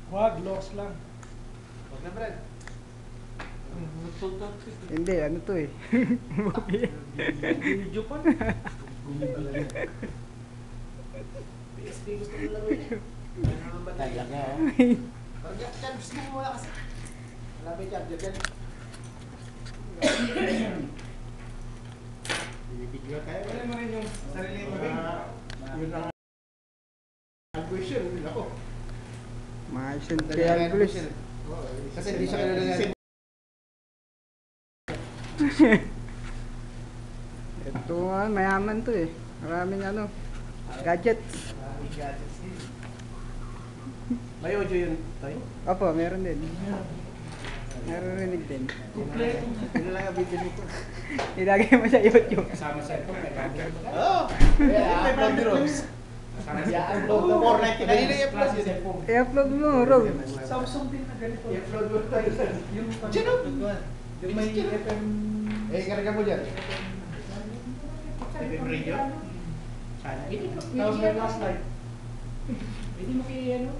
Wag, loss lang. Wag na, Brad. Hindi, ano to eh. Video pa. PSP gusto mo laro yun. Ano naman ba tayo? Talaga, oh. Parang charge mo muna kasi. Wala ba yung charger dyan? Binibigyan tayo. Wala mo rin yung sarili mo rin. Yun ang question. Ako. Maayos yun kay Albulis. Kasi hindi siya kilala nga. Ito nga, mayaman to eh. Maraming ano, gadgets. Maraming gadgets din. May audio yun tayo? Opo, meron din. Naririnig din. Yun lang ang video nito. Ilagay mo sa YouTube. Kasama sa ito, may camera. Oo! May upload ni Rose. I-upload na 499. Kanina i-upload yun. I-upload mo, Rob. Samsung din na ganito. I-upload mo tayo. Yung Sino? Yung may FM. Eh, karga mo dyan. FM radio? Sana. Tapos may flashlight. Hindi mo kaya ano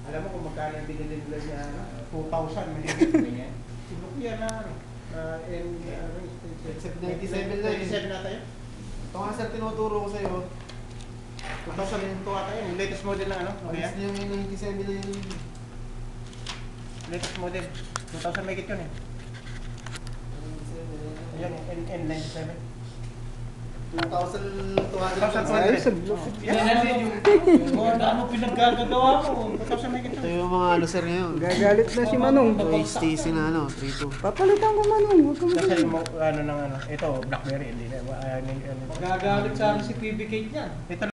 alam mo kung magkano yung binili nila sa 2,000 may ganyan. Siguro ko yan na ano. 97 na tayo. Ito nga sir, tinuturo ko sa'yo. 2,000 yung tuwa tayo. Yung latest model na ano? Alis Okay, na yung 97 na yun. latest model. 2,000 may kit yun eh. Ayan, N97. 2,200. Ayos, ang lupit. Yan natin yung mga ano pinaggagawa mo. 2,000 may kit Ito yun. yung mga ano sir ngayon. Gagalit na si Manong. Ito yung Stacy na ano, 3.2. Papalitan ko Manong, huwag kang Kasi magagalit. mo, ano ng ano. Ito, Blackberry. Hindi na. Magagalit sa akin si PB Kate niyan. Ito